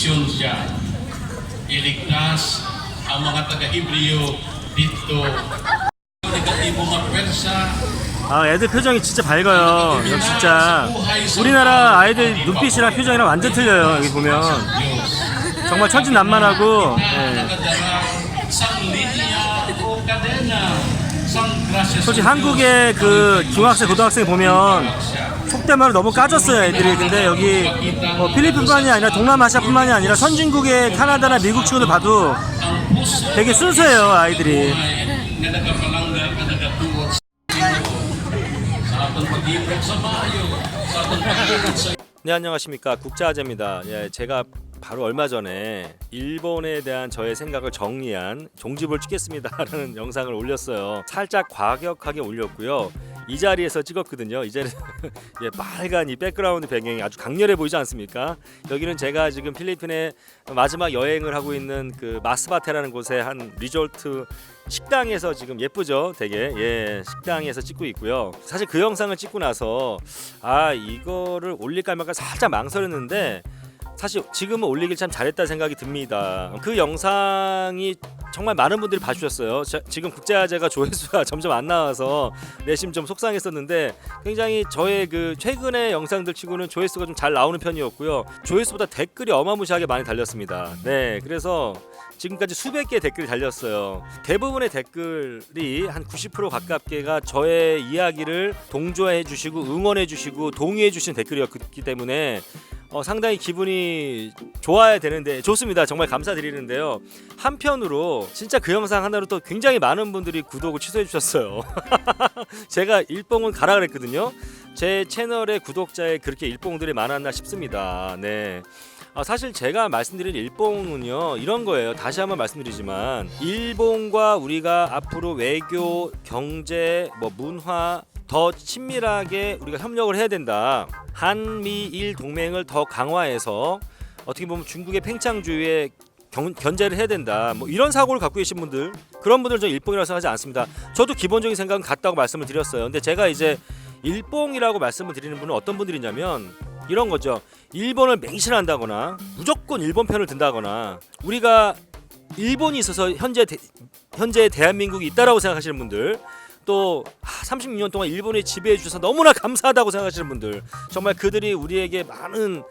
misyon siya. Iligtas ang mga taga-Hebreo dito. Negatibo nga pwersa. 아, 애들 표정이 진짜 밝아요. 이거 진짜 우리나라 아이들 눈빛이랑 표정이랑 완전 틀려요. 여기 보면 정말 천진난만하고. 예. 솔직히 한국의 그 중학생, 고등학생 보면 속대말로 너무 까졌어요, 애들이. 근데 여기 뭐 필리핀뿐만이 아니라 동남아시아뿐만이 아니라 선진국의 카나다나 미국 친구들 봐도 되게 순수해요, 아이들이. 네, 안녕하십니까, 국자아재입니다. 예, 제가 바로 얼마 전에 일본에 대한 저의 생각을 정리한 종집을 찍겠습니다라는 영상을 올렸어요. 살짝 과격하게 올렸고요. 이 자리에서 찍었거든요. 이 자리에서 예, 빨간 이 백그라운드 배경이 아주 강렬해 보이지 않습니까? 여기는 제가 지금 필리핀에 마지막 여행을 하고 있는 그 마스바테라는 곳의 한 리조트 식당에서 지금 예쁘죠? 되게 예, 식당에서 찍고 있고요. 사실 그 영상을 찍고 나서 이거를 올릴까 말까 살짝 망설였는데 사실 지금은 올리길 참 잘했다 생각이 듭니다. 그 영상이 정말 많은 분들이 봐주셨어요. 지금 국제화제가 조회수가 점점 안 나와서 내심 좀 속상했었는데 굉장히 저의 그 최근의 영상들 치고는 조회수가 좀 잘 나오는 편이었고요. 조회수보다 댓글이 어마무시하게 많이 달렸습니다. 네, 그래서 지금까지 수백 개의 댓글이 달렸어요. 대부분의 댓글이 한 90% 가깝게가 저의 이야기를 동조해 주시고 응원해 주시고 동의해 주신 댓글이었기 때문에 상당히 기분이 좋아야 되는데 좋습니다. 정말 감사드리는데요. 한편으로 진짜 그 영상 하나로 또 굉장히 많은 분들이 구독을 취소해 주셨어요. 제가 일봉을 가라 그랬거든요. 제 채널의 구독자에 그렇게 일봉들이 많았나 싶습니다. 네. 사실 제가 말씀드린 일봉은요 이런 거예요. 다시 한번 말씀드리지만 일본과 우리가 앞으로 외교, 경제, 문화 더 친밀하게 우리가 협력을 해야 된다. 한미일 동맹을 더 강화해서 어떻게 보면 중국의 팽창주의에 견제를 해야 된다. 이런 사고를 갖고 계신 분들, 그런 분들 저 일봉이라고 생각하지 않습니다. 저도 기본적인 생각은 같다고 말씀을 드렸어요. 근데 제가 이제 일봉이라고 말씀을 드리는 분은 어떤 분들이냐면 이런 거죠. 일본을 맹신한다거나 무조건 일본 편을 든다거나 우리가 일본이 있어서 현재 대한민국이 있다라고 생각하시는 분들, 또 36년 동안 일본에 지배해 주셔서 너무나 감사하다고 생각하시는 분들, 정말 그들이 우리에게 많은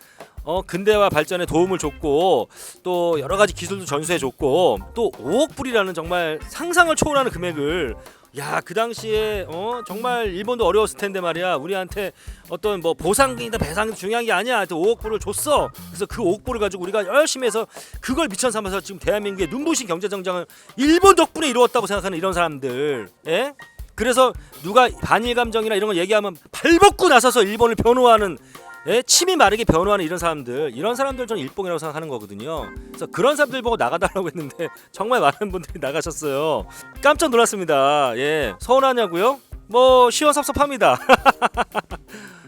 근대화 발전에 도움을 줬고 또 여러 가지 기술도 전수해 줬고 또 5억 불이라는 정말 상상을 초월하는 금액을 그 당시에 정말 일본도 어려웠을 텐데 말이야, 우리한테 어떤 보상금이다 배상금 중요한 게 아니야, 또 5억 불을 줬어. 그래서 그 5억 불을 가지고 우리가 열심히 해서 그걸 미천 삼아서 지금 대한민국의 눈부신 경제 성장을 일본 덕분에 이루었다고 생각하는 이런 사람들, 예? 그래서 누가 반일 감정이나 이런 거 얘기하면 발벗고 나서서 일본을 변호하는, 침이 마르게 변호하는 이런 사람들 저는 일봉이라고 생각하는 거거든요. 그래서 그런 사람들 보고 나가달라고 했는데 정말 많은 분들이 나가셨어요. 깜짝 놀랐습니다. 예, 서운하냐고요? 시원섭섭합니다.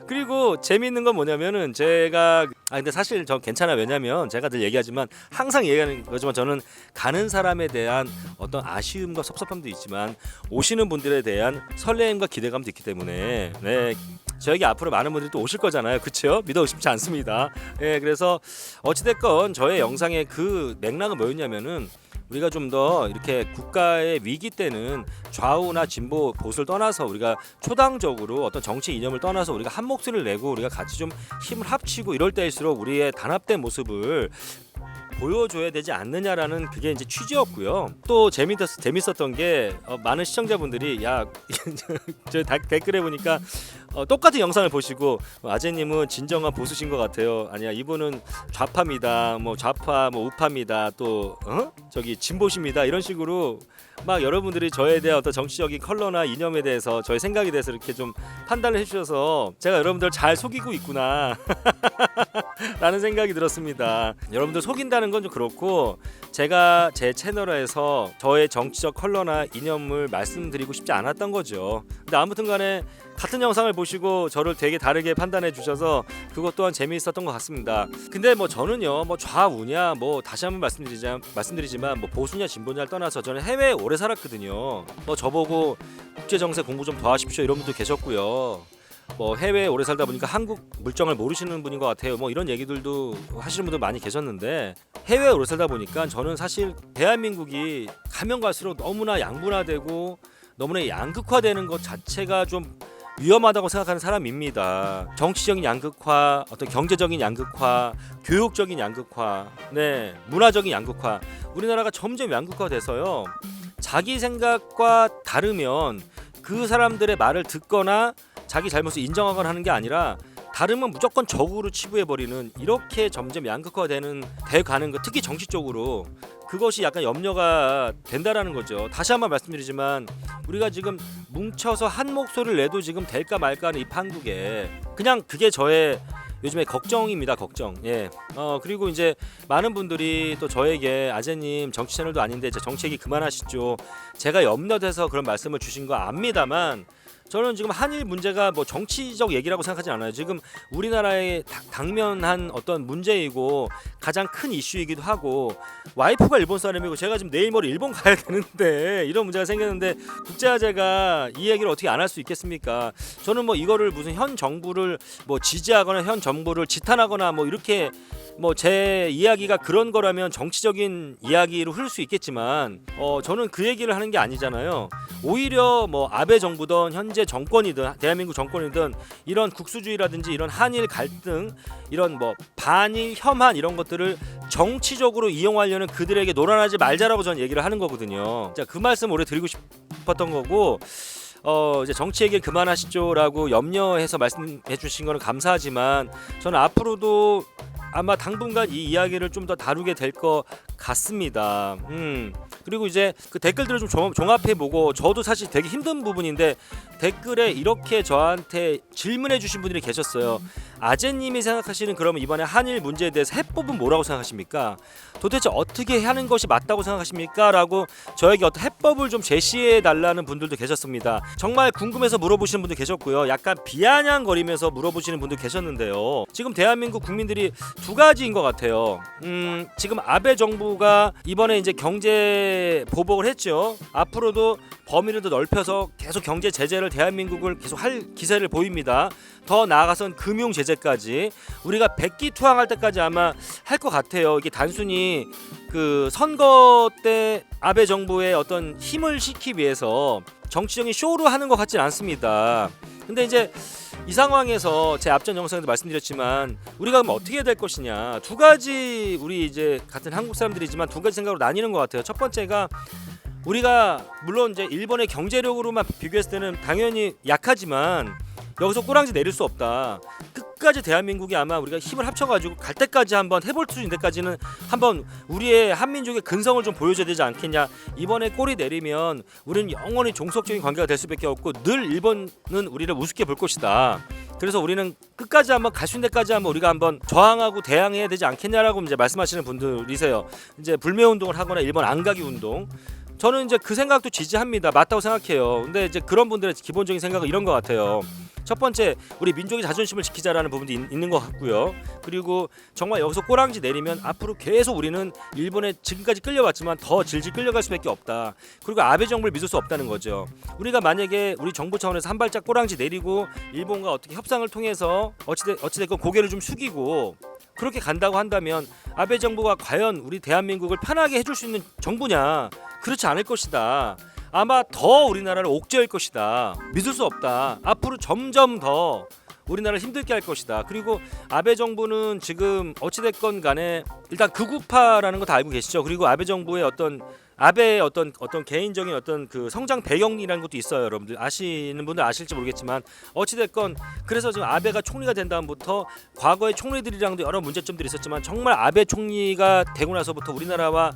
그리고 재미있는 건 뭐냐면은 제가 근데 사실 저 괜찮아요. 왜냐면 제가 늘 얘기하지만 항상 얘기하는 거지만 저는 가는 사람에 대한 어떤 아쉬움과 섭섭함도 있지만 오시는 분들에 대한 설레임과 기대감도 있기 때문에 네, 저에게 앞으로 많은 분들이 또 오실 거잖아요. 그렇죠? 믿어 의심치 않습니다. 예, 그래서 어찌됐건 저의 영상의 그 맥락은 뭐였냐면은 우리가 좀 더 이렇게 국가의 위기 때는 좌우나 진보 보수를 떠나서 우리가 초당적으로 어떤 정치 이념을 떠나서 우리가 한 목소리를 내고 우리가 같이 좀 힘을 합치고 이럴 때일수록 우리의 단합된 모습을 보여줘야 되지 않느냐라는 그게 이제 취지였고요. 또 재밌었던 게 많은 시청자분들이 저 댓글에 보니까 똑같은 영상을 보시고 아재님은 진정한 보수신 것 같아요. 아니야, 이분은 좌파입니다. 좌파 우파입니다. 또 저기 진보십니다. 이런 식으로 막 여러분들이 저에 대한 어떤 정치적인 컬러나 이념에 대해서 저의 생각에 대해서 이렇게 좀 판단을 해주셔서 제가 여러분들 잘 속이고 있구나 라는 생각이 들었습니다. 여러분들 속인다는 건 좀 그렇고 제가 제 채널에서 저의 정치적 컬러나 이념을 말씀드리고 싶지 않았던 거죠. 근데 아무튼 간에 같은 영상을 보시고 저를 되게 다르게 판단해 주셔서 그것 또한 재미있었던 것 같습니다. 근데 저는요 좌우냐 다시 한번 말씀드리지만 보수냐 진보냐를 떠나서 저는 해외에 오래 살았거든요. 저보고 국제 정세 공부 좀 더 하십시오 이런 분도 계셨고요. 뭐 해외에 오래 살다 보니까 한국 물정을 모르시는 분인 것 같아요. 뭐 이런 얘기들도 하시는 분들 많이 계셨는데 해외에 오래 살다 보니까 저는 사실 대한민국이 가면 갈수록 너무나 양분화되고 너무나 양극화되는 것 자체가 좀 위험하다고 생각하는 사람입니다. 정치적인 양극화, 어떤 경제적인 양극화, 교육적인 양극화, 네, 문화적인 양극화. 우리나라가 점점 양극화돼서요. 자기 생각과 다르면 그 사람들의 말을 듣거나 자기 잘못을 인정하거나 하는 게 아니라 다르면 무조건 적으로 치부해버리는 이렇게 점점 양극화되는 돼가는 것, 특히 정치 쪽으로 그것이 약간 염려가 된다라는 거죠. 다시 한번 말씀드리지만 우리가 지금 뭉쳐서 한 목소리를 내도 지금 될까 말까 하는 이 판국에 그냥 그게 저의 요즘에 걱정입니다. 걱정. 예. 그리고 이제 많은 분들이 또 저에게 아재님 정치 채널도 아닌데 이제 정치 얘기 그만하시죠. 제가 염려돼서 그런 말씀을 주신 거 압니다만 저는 지금 한일 문제가 뭐 정치적 얘기라고 생각하지 않아요. 지금 우리나라의 당면한 어떤 문제이고 가장 큰 이슈이기도 하고 와이프가 일본 사람이고 제가 지금 내일 모레 일본 가야 되는데 이런 문제가 생겼는데 국제화제가 이 얘기를 어떻게 안 할 수 있겠습니까? 저는 뭐 이거를 무슨 현 정부를 뭐 지지하거나 현 정부를 지탄하거나 뭐 이렇게 뭐 제 이야기가 그런 거라면 정치적인 이야기로 흐를 수 있겠지만 저는 그 얘기를 하는 게 아니잖아요. 오히려 뭐 아베 정부든 현재 정권이든 대한민국 정권이든 이런 국수주의라든지 이런 한일 갈등 이런 뭐 반일 혐한 이런 것들을 정치적으로 이용하려는 그들에게 노란하지 말자라고 저는 얘기를 하는 거거든요. 자, 그 말씀 오래 드리고 싶었던 거고 이제 정치 얘기를 그만하시죠라고 염려해서 말씀해 주신 거는 감사하지만 저는 앞으로도 아마 당분간 이 이야기를 좀 더 다루게 될 것 같습니다. 그리고 이제 그 댓글들을 좀 종합해보고 저도 사실 되게 힘든 부분인데 댓글에 이렇게 저한테 질문해 주신 분들이 계셨어요. 아재님이 생각하시는 그러면 이번에 한일 문제에 대해서 해법은 뭐라고 생각하십니까? 도대체 어떻게 하는 것이 맞다고 생각하십니까? 라고 저에게 어떤 해법을 좀 제시해 달라는 분들도 계셨습니다. 정말 궁금해서 물어보시는 분도 계셨고요. 약간 비아냥거리면서 물어보시는 분도 계셨는데요. 지금 대한민국 국민들이 두 가지인 것 같아요. 지금 아베 정부가 이번에 이제 경제 보복을 했죠. 앞으로도 범위를 더 넓혀서 계속 경제 제재를 대한민국을 계속 할 기세를 보입니다. 더 나아가선 금융 제재까지 우리가 백기투항할 때까지 아마 할 것 같아요. 이게 단순히 그 선거 때 아베 정부의 어떤 힘을 싣기 위해서 정치적인 쇼로 하는 것 같진 않습니다. 근데 이제 이 상황에서 제 앞전 영상에도 말씀드렸지만 우리가 그럼 어떻게 해야 될 것이냐 두 가지 우리 이제 같은 한국 사람들이지만 두 가지 생각으로 나뉘는 것 같아요. 첫 번째가 우리가 물론 이제 일본의 경제력으로만 비교했을 때는 당연히 약하지만 여기서 꼬랑지 내릴 수 없다. 끝까지 대한민국이 아마 우리가 힘을 합쳐가지고 갈 때까지 한번 해볼 수 있는 데까지는 한번 우리의 한민족의 근성을 좀 보여줘야 되지 않겠냐. 이번에 꼬리 내리면 우리는 영원히 종속적인 관계가 될 수밖에 없고 늘 일본은 우리를 우습게 볼 것이다. 그래서 우리는 끝까지 한번 갈 수 있는 데까지 한번 우리가 한번 저항하고 대항해야 되지 않겠냐라고 이제 말씀하시는 분들이세요. 이제 불매 운동을 하거나 일본 안 가기 운동. 저는 이제 그 생각도 지지합니다. 맞다고 생각해요. 근데 이제 그런 분들의 기본적인 생각은 이런 것 같아요. 첫 번째, 우리 민족의 자존심을 지키자라는 부분도 있는 것 같고요. 그리고 정말 여기서 꼬랑지 내리면 앞으로 계속 우리는 일본에 지금까지 끌려왔지만 더 질질 끌려갈 수밖에 없다. 그리고 아베 정부를 믿을 수 없다는 거죠. 우리가 만약에 우리 정부 차원에서 한 발짝 꼬랑지 내리고 일본과 어떻게 협상을 통해서 어찌됐건 고개를 좀 숙이고 그렇게 간다고 한다면 아베 정부가 과연 우리 대한민국을 편하게 해줄 수 있는 정부냐? 그렇지 않을 것이다. 아마 더 우리나라를 옥죄할 것이다. 믿을 수 없다. 앞으로 점점 더 우리나라를 힘들게 할 것이다. 그리고 아베 정부는 지금 어찌됐건 간에 일단 극우파라는 거 다 알고 계시죠. 그리고 아베 정부의 아베의 어떤 개인적인 어떤 그 성장 배경이라는 것도 있어요. 여러분들 아시는 분들 아실지 모르겠지만 어찌됐건 그래서 지금 아베가 총리가 된 다음부터 과거의 총리들이랑도 여러 문제점들이 있었지만 정말 아베 총리가 되고 나서부터 우리나라와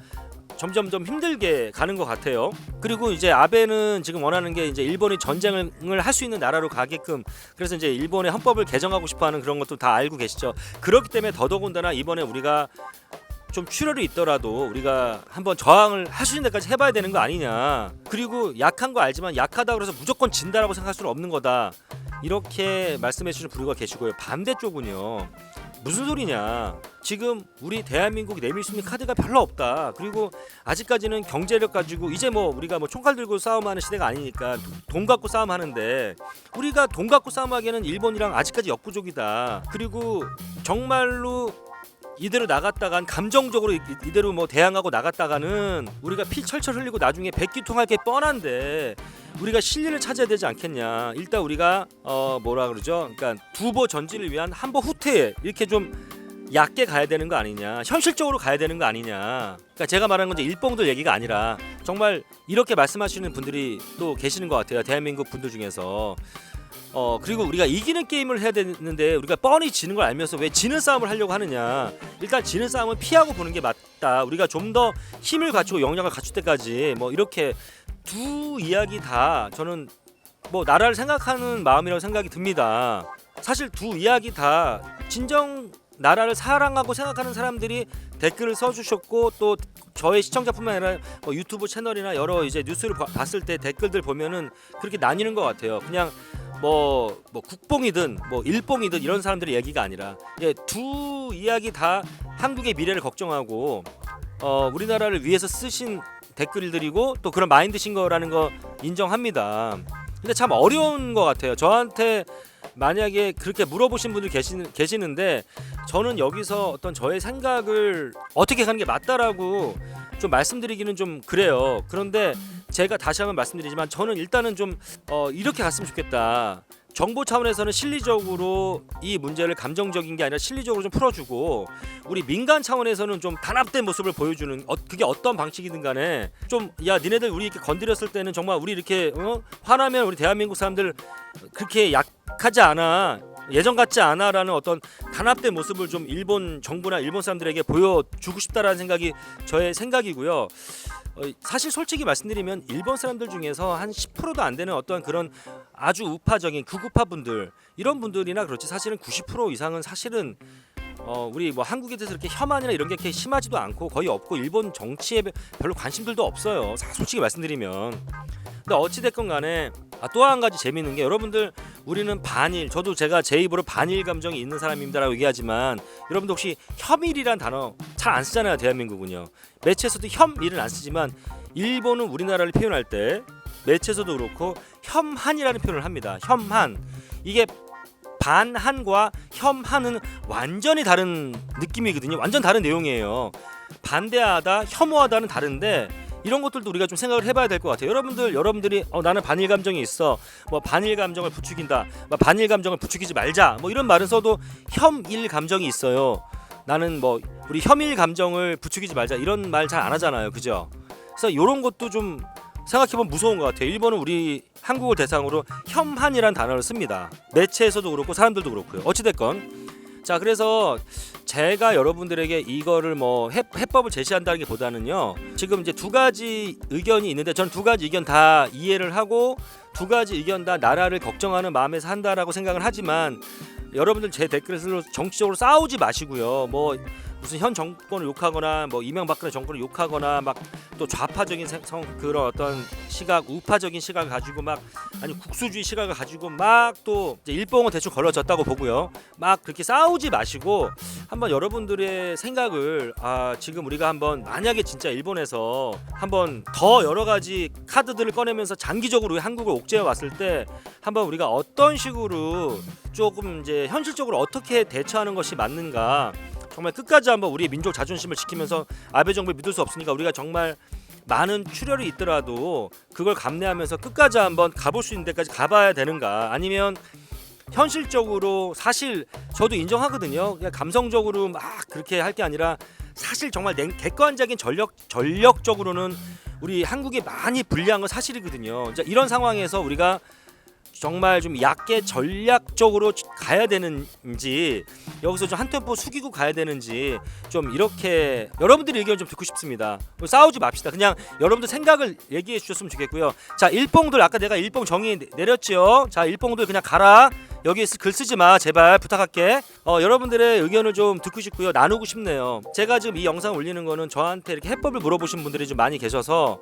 점점점 힘들게 가는 것 같아요. 그리고 이제 아베는 지금 원하는 게 이제 일본이 전쟁을 할 수 있는 나라로 가게끔 그래서 이제 일본의 헌법을 개정하고 싶어하는 그런 것도 다 알고 계시죠. 그렇기 때문에 더더군다나 이번에 우리가 좀 출혈이 있더라도 우리가 한번 저항을 할 수 있는 데까지 해봐야 되는 거 아니냐. 그리고 약한 거 알지만 약하다 그래서 무조건 진다라고 생각할 수는 없는 거다. 이렇게 말씀해 주시는 분들가 계시고요. 반대쪽은요. 무슨 소리냐. 지금 우리 대한민국이 내밀 수 있는 카드가 별로 없다. 그리고 아직까지는 경제력 가지고 이제 뭐 우리가 뭐 총칼 들고 싸움하는 시대가 아니니까 돈 갖고 싸움하는데 우리가 돈 갖고 싸움하기에는 일본이랑 아직까지 역부족이다. 그리고 정말로 이대로 나갔다간 감정적으로 이대로 뭐 대항하고 나갔다가는 우리가 피 철철 흘리고 나중에 백기통할 게 뻔한데 우리가 실리를 찾아야 되지 않겠냐. 일단 우리가 뭐라 그러죠? 그러니까 두보 전진을 위한 한보 후퇴 이렇게 좀 얕게 가야 되는 거 아니냐. 현실적으로 가야 되는 거 아니냐. 그러니까 제가 말하는 건 이제 일봉들 얘기가 아니라 정말 이렇게 말씀하시는 분들이 또 계시는 것 같아요. 대한민국 분들 중에서. 그리고 우리가 이기는 게임을 해야 되는데 우리가 뻔히 지는 걸 알면서 왜 지는 싸움을 하려고 하느냐. 일단 지는 싸움은 피하고 보는 게 맞다. 우리가 좀 더 힘을 갖추고 역량을 갖출 때까지 뭐 이렇게 두 이야기 다 저는 뭐 나라를 생각하는 마음이라고 생각이 듭니다. 사실 두 이야기 다 진정 나라를 사랑하고 생각하는 사람들이 댓글을 써주셨고 또 저의 시청자뿐만 아니라 뭐 유튜브 채널이나 여러 이제 뉴스를 봤을 때 댓글들 보면은 그렇게 나뉘는 것 같아요. 그냥 뭐 국뽕이든 뭐 일뽕이든 이런 사람들의 얘기가 아니라 두 이야기 다 한국의 미래를 걱정하고 우리나라를 위해서 쓰신 댓글들이고 또 그런 마인드신 거라는 거 인정합니다. 근데 참 어려운 것 같아요. 저한테 만약에 그렇게 물어보신 분들 계시는데 저는 여기서 어떤 저의 생각을 어떻게 가는 게 맞다라고 좀 말씀드리기는 좀 그래요. 그런데 제가 다시 한번 말씀드리지만 저는 일단은 좀 이렇게 갔으면 좋겠다. 정보 차원에서는 실리적으로 이 문제를 감정적인 게 아니라 실리적으로 좀 풀어주고 우리 민간 차원에서는 좀 단합된 모습을 보여주는 그게 어떤 방식이든 간에 좀 야 니네들 우리 이렇게 건드렸을 때는 정말 우리 이렇게 화나면 우리 대한민국 사람들 그렇게 약하지 않아 예전 같지 않아라는 어떤 단합된 모습을 좀 일본 정부나 일본 사람들에게 보여주고 싶다라는 생각이 저의 생각이고요. 사실 솔직히 말씀드리면 일본 사람들 중에서 한 10%도 안 되는 어떤 그런 아주 우파적인 극우파 분들 이런 분들이나 그렇지 사실은 90% 이상은 사실은 우리 뭐 한국에 대해서 이렇게 혐한이나 이런 게 이렇게 심하지도 않고 거의 없고 일본 정치에 별로 관심들도 없어요. 솔직히 말씀드리면. 근데 어찌 됐건 간에 또 한 가지 재미있는 게 여러분들 우리는 반일 저도 제가 제 입으로 반일 감정이 있는 사람입니다라고 얘기하지만 여러분들 혹시 혐일이란 단어 잘 안 쓰잖아요. 대한민국은요. 매체에서도 혐일은 안 쓰지만 일본은 우리나라를 표현할 때 매체에서도 그렇고 혐한이라는 표현을 합니다. 혐한 이게 반한과 혐한은 완전히 다른 느낌이거든요. 완전 다른 내용이에요. 반대하다, 혐오하다는 다른데 이런 것들도 우리가 좀 생각을 해봐야 될 것 같아요. 여러분들이 나는 반일 감정이 있어. 뭐 반일 감정을 부추긴다. 뭐 반일 감정을 부추기지 말자. 뭐 이런 말은 써도 혐일 감정이 있어요. 나는 뭐 우리 혐일 감정을 부추기지 말자 이런 말 잘 안 하잖아요. 그죠? 그래서 이런 것도 좀 생각해보면 무서운 것 같아요. 일본은 우리 한국을 대상으로 혐한이라는 단어를 씁니다. 매체에서도 그렇고 사람들도 그렇고요. 어찌됐건 자 그래서 제가 여러분들에게 이거를 뭐 해법을 제시한다는 게 보다는요 지금 이제 두 가지 의견이 있는데 저는 두 가지 의견 다 이해를 하고 두 가지 의견 다 나라를 걱정하는 마음에서 한다라고 생각을 하지만 여러분들 제 댓글에서 정치적으로 싸우지 마시고요. 뭐 무슨 현 정권을 욕하거나 뭐 이명박근혜 정권을 욕하거나 막 또 좌파적인 그런 어떤 시각 우파적인 시각을 가지고 막 아니 국수주의 시각을 가지고 막 또 일봉은 대충 걸러졌다고 보고요. 막 그렇게 싸우지 마시고 한번 여러분들의 생각을 지금 우리가 한번 만약에 진짜 일본에서 한번 더 여러 가지 카드들을 꺼내면서 장기적으로 우리 한국을 옥죄어 왔을 때 한번 우리가 어떤 식으로 조금 이제 현실적으로 어떻게 대처하는 것이 맞는가 정말 끝까지 한번 우리의 민족 자존심을 지키면서 아베 정부를 믿을 수 없으니까 우리가 정말 많은 출혈이 있더라도 그걸 감내하면서 끝까지 한번 가볼 수 있는 데까지 가봐야 되는가 아니면 현실적으로 사실 저도 인정하거든요. 그냥 감성적으로 막 그렇게 할 게 아니라 사실 정말 객관적인 전력적으로는 우리 한국이 많이 불리한 건 사실이거든요. 이런 상황에서 우리가 정말 좀 얕게 전략적으로 가야 되는지 여기서 좀 한 템포 숙이고 가야 되는지 좀 이렇게 여러분들의 의견 좀 듣고 싶습니다. 싸우지 맙시다. 그냥 여러분들 생각을 얘기해 주셨으면 좋겠고요. 자 일봉들 아까 내가 일봉 정의 내렸죠. 자 일봉들 그냥 가라. 여기 글 쓰지 마 제발 부탁할게. 여러분들의 의견을 좀 듣고 싶고요. 나누고 싶네요. 제가 지금 이 영상 올리는 거는 저한테 이렇게 해법을 물어보신 분들이 좀 많이 계셔서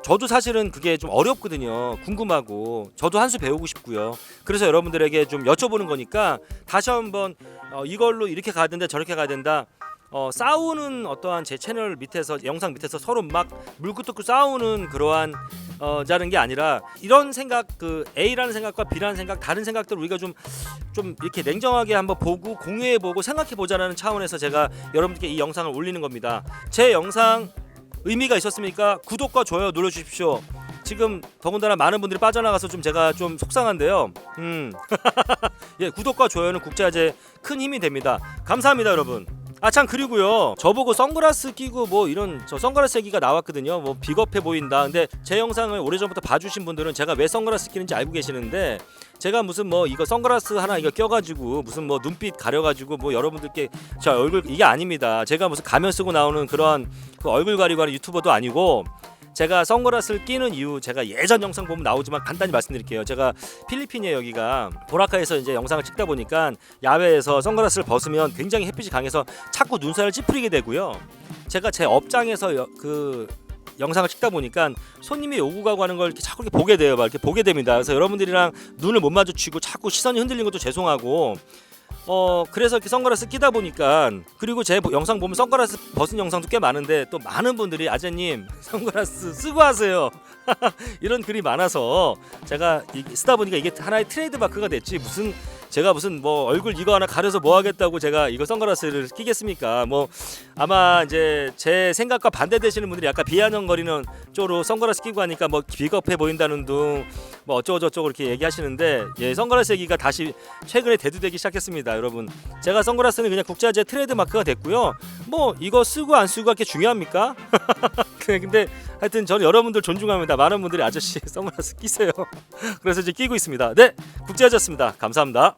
저도 사실은 그게 좀 어렵거든요. 궁금하고 저도 한 수 배우고 싶고요. 그래서 여러분들에게 좀 여쭤보는 거니까 다시 한번 이걸로 이렇게 가야 된다 저렇게 가야 된다 싸우는 어떠한 제 채널 밑에서 영상 밑에서 서로 막 물고 뜯고 싸우는 그러한 자는 게 아니라 이런 생각 그 A라는 생각과 B라는 생각 다른 생각들을 우리가 좀 이렇게 냉정하게 한번 보고 공유해보고 생각해보자라는 차원에서 제가 여러분들께 이 영상을 올리는 겁니다. 제 영상 의미가 있었습니까? 구독과 좋아요 눌러주십시오. 지금 더군다나 많은 분들이 빠져나가서 좀 제가 좀 속상한데요. 예, 구독과 좋아요는 국제화제에 큰 힘이 됩니다. 감사합니다, 여러분. 아 참 그리고요 저보고 선글라스 끼고 뭐 이런 저 선글라스 얘기가 나왔거든요. 뭐 비겁해 보인다. 근데 제 영상을 오래전부터 봐주신 분들은 제가 왜 선글라스 끼는지 알고 계시는데 제가 무슨 뭐 이거 선글라스 하나 이거 껴가지고 무슨 뭐 눈빛 가려가지고 뭐 여러분들께 저 얼굴 이게 아닙니다. 제가 무슨 가면 쓰고 나오는 그런 그 얼굴 가리고 하는 유튜버도 아니고 제가 선글라스를 끼는 이유 제가 예전 영상 보면 나오지만 간단히 말씀드릴게요. 제가 필리핀에 여기가 보라카에서 이제 영상을 찍다 보니까 야외에서 선글라스를 벗으면 굉장히 햇빛이 강해서 자꾸 눈살을 찌푸리게 되고요. 제가 제 업장에서 그 영상을 찍다 보니까 손님이 오고 가고 하는 걸 이렇게 자꾸 이렇게 보게 돼요. 막 이렇게 보게 됩니다. 그래서 여러분들이랑 눈을 못 마주치고 자꾸 시선이 흔들리는 것도 죄송하고 그래서 이렇게 선글라스 끼다 보니까 그리고 제 영상 보면 선글라스 벗은 영상도 꽤 많은데 또 많은 분들이 아재님 선글라스 쓰고 하세요 이런 글이 많아서 제가 쓰다 보니까 이게 하나의 트레이드 마크가 됐지 무슨 제가 무슨 뭐 얼굴 이거 하나 가려서 뭐 하겠다고 제가 이거 선글라스를 끼겠습니까? 뭐 아마 이제 제 생각과 반대되시는 분들이 약간 비아냥거리는 쪽으로 선글라스 끼고 하니까 뭐 비겁해 보인다는 둥 뭐 어쩌고 저쩌고 이렇게 얘기하시는데 예 선글라스 얘기가 다시 최근에 대두되기 시작했습니다. 여러분 제가 선글라스는 그냥 국제화제 트레이드 마크가 됐고요. 뭐 이거 쓰고 안 쓰고가 그렇게 중요합니까? 근데 하여튼 저는 여러분들 존중합니다. 많은 분들이 아저씨 선글라스 끼세요. 그래서 이제 끼고 있습니다. 네 국제화제였습니다. 감사합니다.